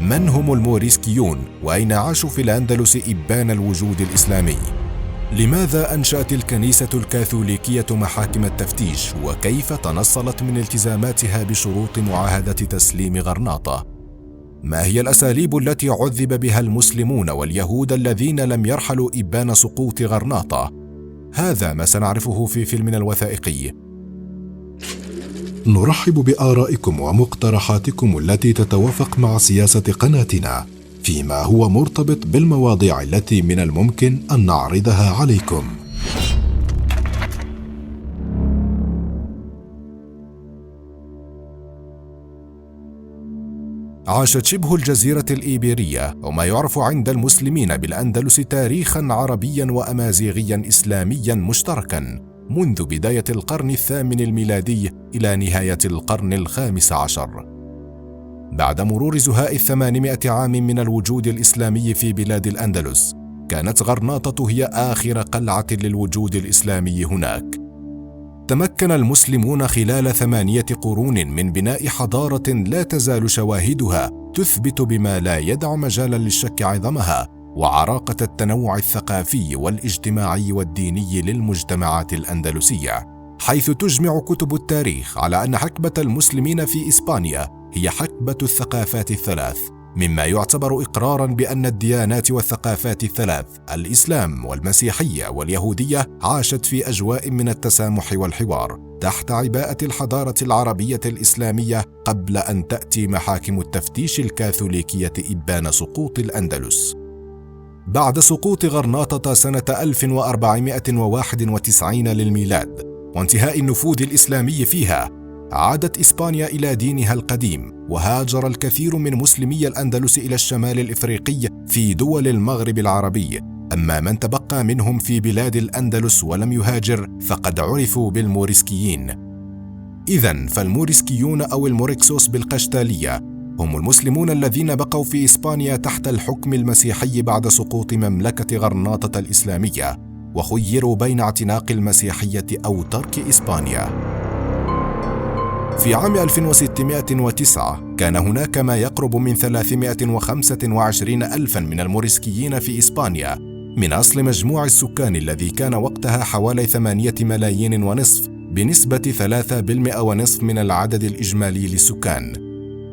من هم الموريسكيون وأين عاشوا في الأندلس إبان الوجود الإسلامي؟ لماذا أنشأت الكنيسة الكاثوليكية محاكم التفتيش وكيف تنصلت من التزاماتها بشروط معاهدة تسليم غرناطة؟ ما هي الأساليب التي عذب بها المسلمون واليهود الذين لم يرحلوا إبان سقوط غرناطة؟ هذا ما سنعرفه في فيلمنا الوثائقي. نرحب بآرائكم ومقترحاتكم التي تتوافق مع سياسة قناتنا فيما هو مرتبط بالمواضيع التي من الممكن أن نعرضها عليكم. عاشت شبه الجزيرة الإيبيرية وما يعرف عند المسلمين بالأندلس تاريخاً عربياً وأمازيغياً إسلامياً مشتركاً منذ بداية القرن الثامن الميلادي إلى نهاية القرن الخامس عشر. بعد مرور زهاء 800 عام من الوجود الإسلامي في بلاد الأندلس، كانت غرناطة هي آخر قلعة للوجود الإسلامي هناك. تمكن المسلمون خلال 8 قرون من بناء حضارة لا تزال شواهدها تثبت بما لا يدع مجالا للشك عظمها وعراقة التنوع الثقافي والاجتماعي والديني للمجتمعات الأندلسية، حيث تجمع كتب التاريخ على أن حقبة المسلمين في إسبانيا هي حقبة الثقافات الثلاث، مما يعتبر إقراراً بأن الديانات والثقافات الثلاث الإسلام والمسيحية واليهودية عاشت في أجواء من التسامح والحوار تحت عباءة الحضارة العربية الإسلامية قبل أن تأتي محاكم التفتيش الكاثوليكية إبان سقوط الأندلس. بعد سقوط غرناطة سنة 1491 للميلاد وانتهاء النفوذ الإسلامي فيها، عادت إسبانيا إلى دينها القديم، وهاجر الكثير من مسلمي الأندلس إلى الشمال الإفريقي في دول المغرب العربي. أما من تبقى منهم في بلاد الأندلس ولم يهاجر فقد عرفوا بالموريسكيين. إذن فالموريسكيون أو الموريكسوس بالقشتالية هم المسلمون الذين بقوا في إسبانيا تحت الحكم المسيحي بعد سقوط مملكة غرناطة الإسلامية، وخيروا بين اعتناق المسيحية أو ترك إسبانيا. في عام 1609 كان هناك ما يقرب من 325 ألفاً من الموريسكيين في إسبانيا، من أصل مجموع السكان الذي كان وقتها حوالي 8 ملايين ونصف، بنسبة 3.5% من العدد الإجمالي للسكان.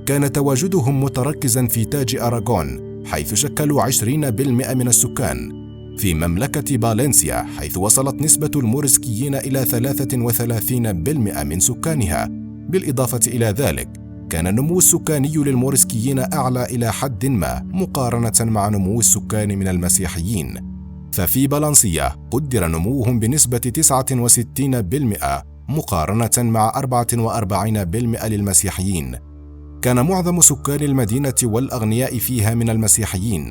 كان تواجدهم متركزاً في تاج أراغون حيث شكلوا 20% من السكان، في مملكة فالنسيا حيث وصلت نسبة الموريسكيين إلى 33% من سكانها. بالإضافة إلى ذلك كان النمو السكاني للموريسكيين أعلى إلى حد ما مقارنة مع نمو السكان من المسيحيين، ففي فالنسيا قدر نموهم بنسبة 69% مقارنة مع 44% للمسيحيين. كان معظم سكان المدينة والأغنياء فيها من المسيحيين،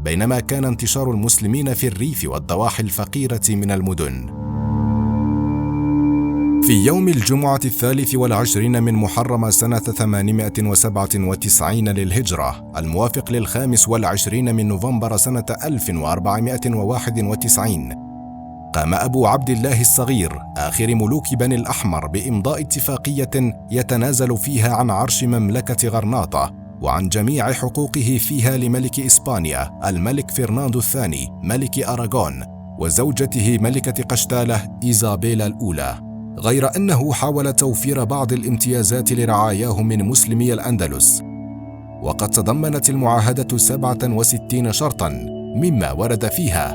بينما كان انتشار المسلمين في الريف والضواحي الفقيرة من المدن. في يوم الجمعة 23 من محرم سنة 897 للهجرة، الموافق ل25 من نوفمبر سنة 1491، قام أبو عبد الله الصغير آخر ملوك بني الأحمر بإمضاء اتفاقية يتنازل فيها عن عرش مملكة غرناطة وعن جميع حقوقه فيها لملك إسبانيا الملك فرناندو الثاني ملك أراغون وزوجته ملكة قشتالة إيزابيلا الأولى، غير أنه حاول توفير بعض الامتيازات لرعاياه من مسلمي الأندلس. وقد تضمنت المعاهدة 67 شرطاً، مما ورد فيها: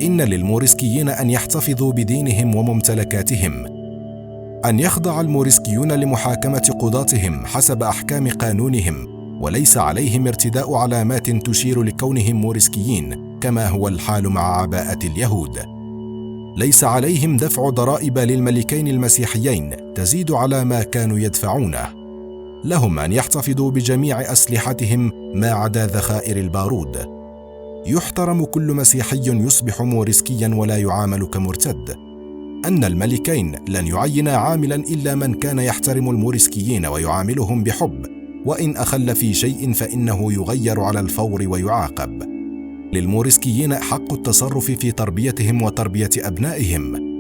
إن للموريسكيين أن يحتفظوا بدينهم وممتلكاتهم، أن يخضع الموريسكيون لمحاكمة قضاتهم حسب أحكام قانونهم، وليس عليهم ارتداء علامات تشير لكونهم موريسكيين كما هو الحال مع عباءة اليهود. ليس عليهم دفع ضرائب للملكين المسيحيين تزيد على ما كانوا يدفعونه. لهم أن يحتفظوا بجميع أسلحتهم ما عدا ذخائر البارود. يحترم كل مسيحي يصبح موريسكيا ولا يعامل كمرتد. أن الملكين لن يعينا عاملا إلا من كان يحترم الموريسكيين ويعاملهم بحب، وإن أخل في شيء فإنه يغير على الفور ويعاقب. للموريسكيين حق التصرف في تربيتهم وتربية أبنائهم.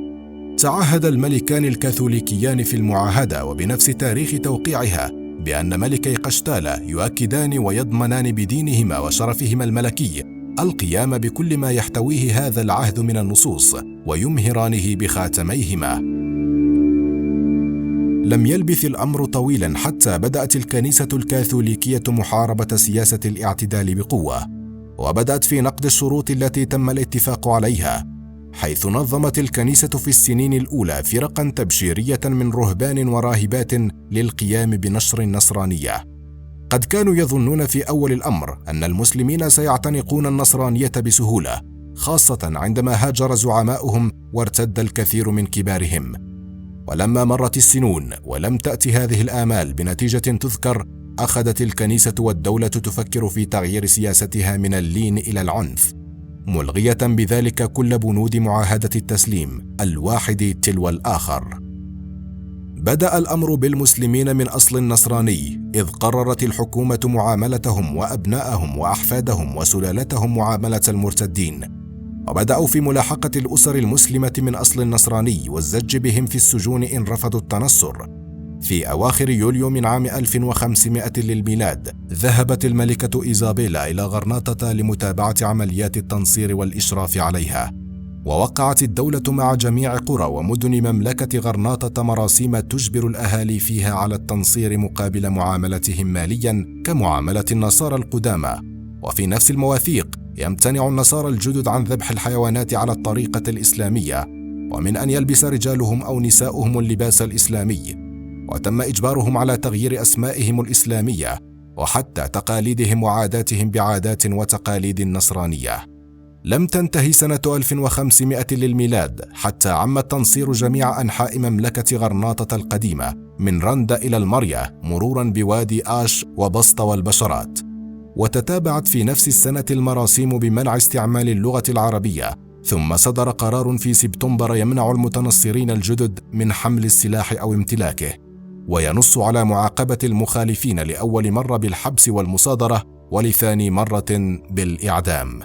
تعهد الملكان الكاثوليكيان في المعاهدة وبنفس تاريخ توقيعها بأن ملكي قشتالة يؤكدان ويضمنان بدينهما وشرفهما الملكي القيام بكل ما يحتويه هذا العهد من النصوص، ويمهرانه بخاتميهما. لم يلبث الأمر طويلا حتى بدأت الكنيسة الكاثوليكية محاربة سياسة الاعتدال بقوة، وبدأت في نقد الشروط التي تم الاتفاق عليها، حيث نظمت الكنيسة في السنين الأولى فرقا تبشيرية من رهبان وراهبات للقيام بنشر النصرانية. قد كانوا يظنون في أول الأمر أن المسلمين سيعتنقون النصرانية بسهولة، خاصة عندما هاجر زعماؤهم وارتد الكثير من كبارهم. ولما مرت السنون ولم تأتي هذه الآمال بنتيجة تذكر، أخذت الكنيسة والدولة تفكر في تغيير سياستها من اللين إلى العنف، ملغية بذلك كل بنود معاهدة التسليم الواحد تلو الآخر. بدأ الأمر بالمسلمين من أصل نصراني، إذ قررت الحكومة معاملتهم وأبنائهم وأحفادهم وسلالتهم معاملة المرتدين، وبدأوا في ملاحقة الأسر المسلمة من أصل نصراني والزج بهم في السجون إن رفضوا التنصر. في أواخر يوليو من عام 1500 للميلاد ذهبت الملكة إيزابيلا إلى غرناطة لمتابعة عمليات التنصير والإشراف عليها، ووقعت الدولة مع جميع قرى ومدن مملكة غرناطة مراسيم تجبر الأهالي فيها على التنصير مقابل معاملتهم ماليا كمعاملة النصارى القدامى. وفي نفس المواثيق يمتنع النصارى الجدد عن ذبح الحيوانات على الطريقة الإسلامية، ومن أن يلبس رجالهم أو نساؤهم اللباس الإسلامي، وتم إجبارهم على تغيير أسمائهم الإسلامية وحتى تقاليدهم وعاداتهم بعادات وتقاليد النصرانية. لم تنتهي سنة 1500 للميلاد حتى عم التنصير جميع أنحاء مملكة غرناطة القديمة من رندا إلى المريا، مرورا بوادي آش وبسط والبشرات. وتتابعت في نفس السنة المراسيم بمنع استعمال اللغة العربية، ثم صدر قرار في سبتمبر يمنع المتنصرين الجدد من حمل السلاح أو امتلاكه، وينص على معاقبة المخالفين لأول مرة بالحبس والمصادرة، ولثاني مرة بالإعدام.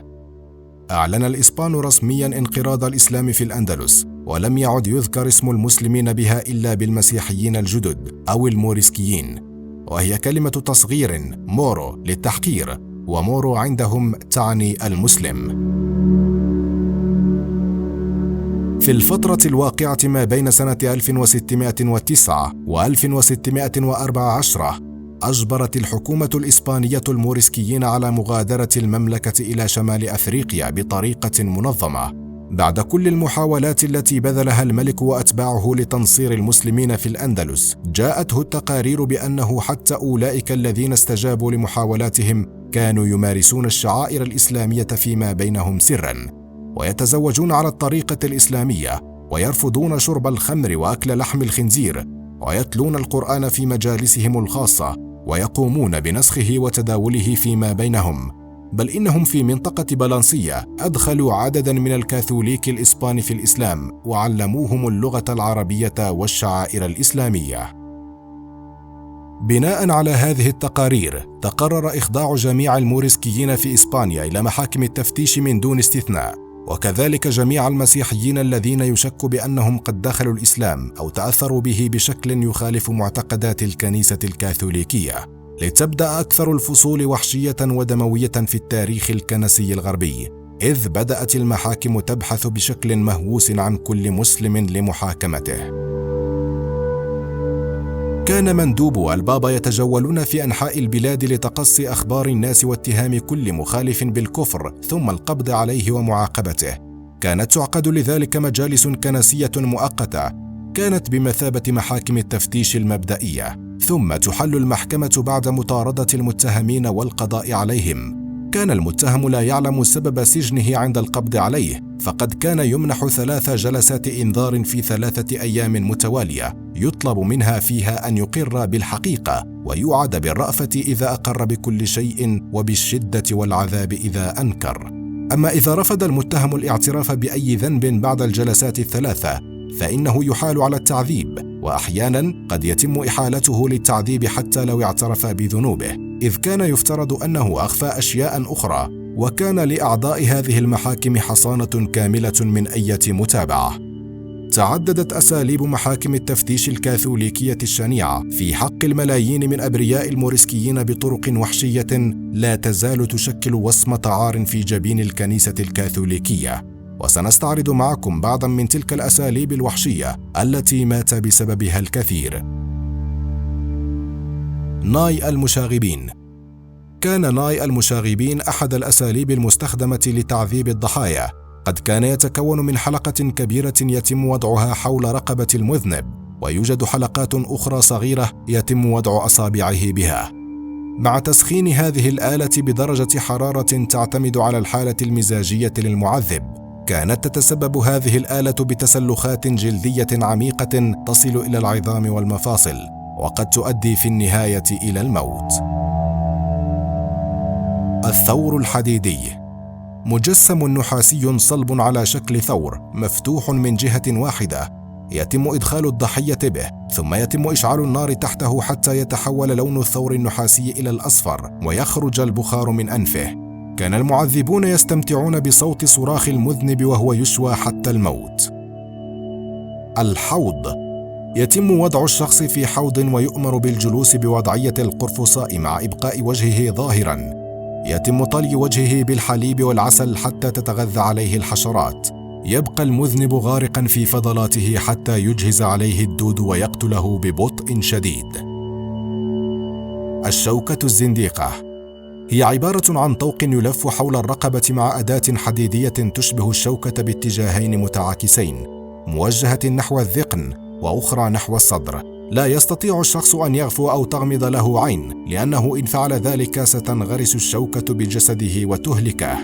أعلن الإسبان رسميا انقراض الإسلام في الأندلس، ولم يعد يذكر اسم المسلمين بها إلا بالمسيحيين الجدد أو الموريسكيين، وهي كلمة تصغير مورو للتحقير، ومورو عندهم تعني المسلم. في الفترة الواقعة ما بين سنة 1609 و 1614 أجبرت الحكومة الإسبانية الموريسكيين على مغادرة المملكة إلى شمال أفريقيا بطريقة منظمة، بعد كل المحاولات التي بذلها الملك وأتباعه لتنصير المسلمين في الأندلس. جاءته التقارير بأنه حتى أولئك الذين استجابوا لمحاولاتهم كانوا يمارسون الشعائر الإسلامية فيما بينهم سرا، ويتزوجون على الطريقة الإسلامية، ويرفضون شرب الخمر وأكل لحم الخنزير، ويتلون القرآن في مجالسهم الخاصة، ويقومون بنسخه وتداوله فيما بينهم. بل إنهم في منطقة بلانسية أدخلوا عددا من الكاثوليك الإسبان في الإسلام، وعلموهم اللغة العربية والشعائر الإسلامية. بناء على هذه التقارير تقرر إخضاع جميع الموريسكيين في إسبانيا إلى محاكم التفتيش من دون استثناء، وكذلك جميع المسيحيين الذين يشك بأنهم قد دخلوا الإسلام أو تأثروا به بشكل يخالف معتقدات الكنيسة الكاثوليكية، لتبدأ أكثر الفصول وحشية ودموية في التاريخ الكنسي الغربي، إذ بدأت المحاكم تبحث بشكل مهووس عن كل مسلم لمحاكمته. كان مندوب البابا يتجولون في أنحاء البلاد لتقصي أخبار الناس واتهام كل مخالف بالكفر، ثم القبض عليه ومعاقبته. كانت تعقد لذلك مجالس كنسية مؤقتة كانت بمثابة محاكم التفتيش المبدئية، ثم تحل المحكمة بعد مطاردة المتهمين والقضاء عليهم. كان المتهم لا يعلم سبب سجنه عند القبض عليه، فقد كان يمنح 3 جلسات إنذار في 3 أيام متوالية يطلب منها فيها أن يقر بالحقيقة، ويوعد بالرأفة إذا أقر بكل شيء، وبالشدة والعذاب إذا أنكر. أما إذا رفض المتهم الاعتراف بأي ذنب بعد الجلسات ال3 فإنه يحال على التعذيب، وأحيانا قد يتم إحالته للتعذيب حتى لو اعترف بذنوبه، إذ كان يفترض أنه أخفى أشياء أخرى، وكان لأعضاء هذه المحاكم حصانة كاملة من أي متابعة. تعددت أساليب محاكم التفتيش الكاثوليكية الشنيعة في حق الملايين من أبرياء الموريسكيين بطرق وحشية لا تزال تشكل وصمة عار في جبين الكنيسة الكاثوليكية. وسنستعرض معكم بعضا من تلك الأساليب الوحشية التي مات بسببها الكثير. ناي المشاغبين. كان ناي المشاغبين أحد الأساليب المستخدمة لتعذيب الضحايا. قد كان يتكون من حلقة كبيرة يتم وضعها حول رقبة المذنب، ويوجد حلقات أخرى صغيرة يتم وضع أصابعه بها. مع تسخين هذه الآلة بدرجة حرارة تعتمد على الحالة المزاجية للمعذب، كانت تتسبب هذه الآلة بتسلخات جلدية عميقة تصل إلى العظام والمفاصل، وقد تؤدي في النهاية إلى الموت. الثور الحديدي. مجسم نحاسي صلب على شكل ثور مفتوح من جهة واحدة، يتم إدخال الضحية به، ثم يتم إشعال النار تحته حتى يتحول لون الثور النحاسي إلى الأصفر ويخرج البخار من أنفه. كان المعذبون يستمتعون بصوت صراخ المذنب وهو يشوى حتى الموت. الحوض. يتم وضع الشخص في حوض ويؤمر بالجلوس بوضعية القرفصاء مع إبقاء وجهه ظاهراً. يتم طلي وجهه بالحليب والعسل حتى تتغذى عليه الحشرات. يبقى المذنب غارقا في فضلاته حتى يجهز عليه الدود ويقتله ببطء شديد. الشوكة الزنديقة. هي عبارة عن طوق يلف حول الرقبة مع أداة حديدية تشبه الشوكة باتجاهين متعاكسين، موجهة نحو الذقن وأخرى نحو الصدر. لا يستطيع الشخص أن يغفو أو تغمض له عين، لأنه إن فعل ذلك ستنغرس الشوكة بجسده وتهلكه.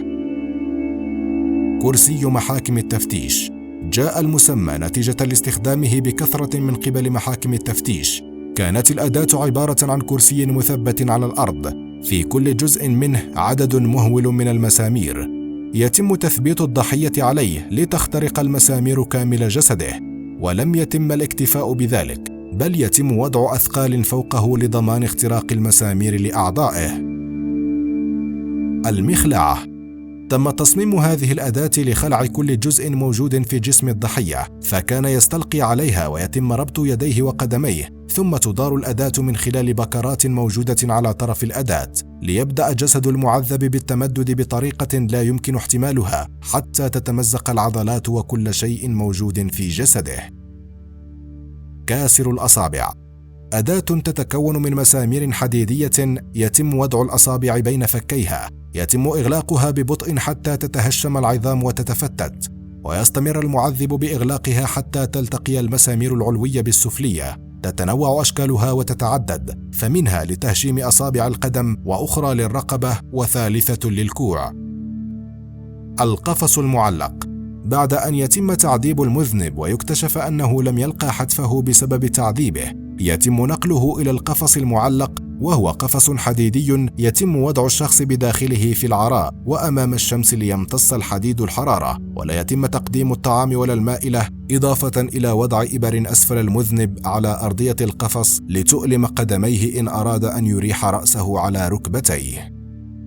كرسي محاكم التفتيش. جاء المسمى نتيجة لاستخدامه بكثرة من قبل محاكم التفتيش. كانت الأداة عبارة عن كرسي مثبت على الأرض، في كل جزء منه عدد مهول من المسامير. يتم تثبيت الضحية عليه لتخترق المسامير كامل جسده، ولم يتم الاكتفاء بذلك، بل يتم وضع أثقال فوقه لضمان اختراق المسامير لأعضائه. المخلعة. تم تصميم هذه الأداة لخلع كل جزء موجود في جسم الضحية، فكان يستلقي عليها ويتم ربط يديه وقدميه، ثم تدار الأداة من خلال بكرات موجودة على طرف الأداة، ليبدأ جسد المعذب بالتمدد بطريقة لا يمكن احتمالها حتى تتمزق العضلات وكل شيء موجود في جسده. كاسر الأصابع. أداة تتكون من مسامير حديدية يتم وضع الأصابع بين فكيها، يتم إغلاقها ببطء حتى تتهشم العظام وتتفتت، ويستمر المعذب بإغلاقها حتى تلتقي المسامير العلوية بالسفلية. تتنوع أشكالها وتتعدد، فمنها لتهشيم أصابع القدم، وأخرى للرقبة، وثالثة للكوع. القفص المعلق. بعد أن يتم تعذيب المذنب ويكتشف أنه لم يلقى حتفه بسبب تعذيبه، يتم نقله إلى القفص المعلق، وهو قفص حديدي يتم وضع الشخص بداخله في العراء وأمام الشمس ليمتص الحديد الحرارة، ولا يتم تقديم الطعام ولا الماء له، إضافة إلى وضع إبر أسفل المذنب على أرضية القفص لتؤلم قدميه إن أراد أن يريح رأسه على ركبتيه.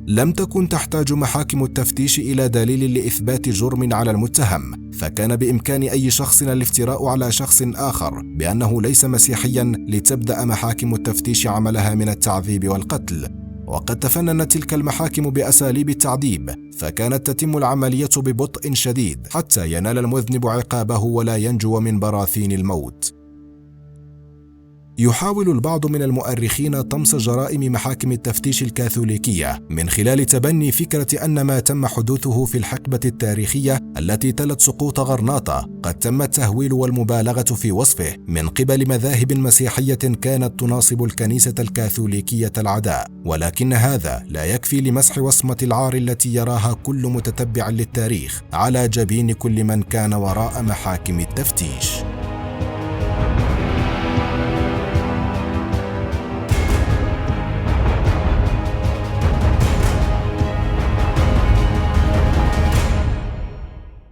لم تكن تحتاج محاكم التفتيش إلى دليل لإثبات جرم على المتهم، فكان بإمكان أي شخص الافتراء على شخص آخر بأنه ليس مسيحياً لتبدأ محاكم التفتيش عملها من التعذيب والقتل. وقد تفننت تلك المحاكم بأساليب التعذيب، فكانت تتم العملية ببطء شديد حتى ينال المذنب عقابه ولا ينجو من براثين الموت. يحاول البعض من المؤرخين طمس جرائم محاكم التفتيش الكاثوليكية من خلال تبني فكرة أن ما تم حدوثه في الحقبة التاريخية التي تلت سقوط غرناطة قد تم التهويل والمبالغة في وصفه من قبل مذاهب مسيحية كانت تناصب الكنيسة الكاثوليكية العداء، ولكن هذا لا يكفي لمسح وصمة العار التي يراها كل متتبع للتاريخ على جبين كل من كان وراء محاكم التفتيش.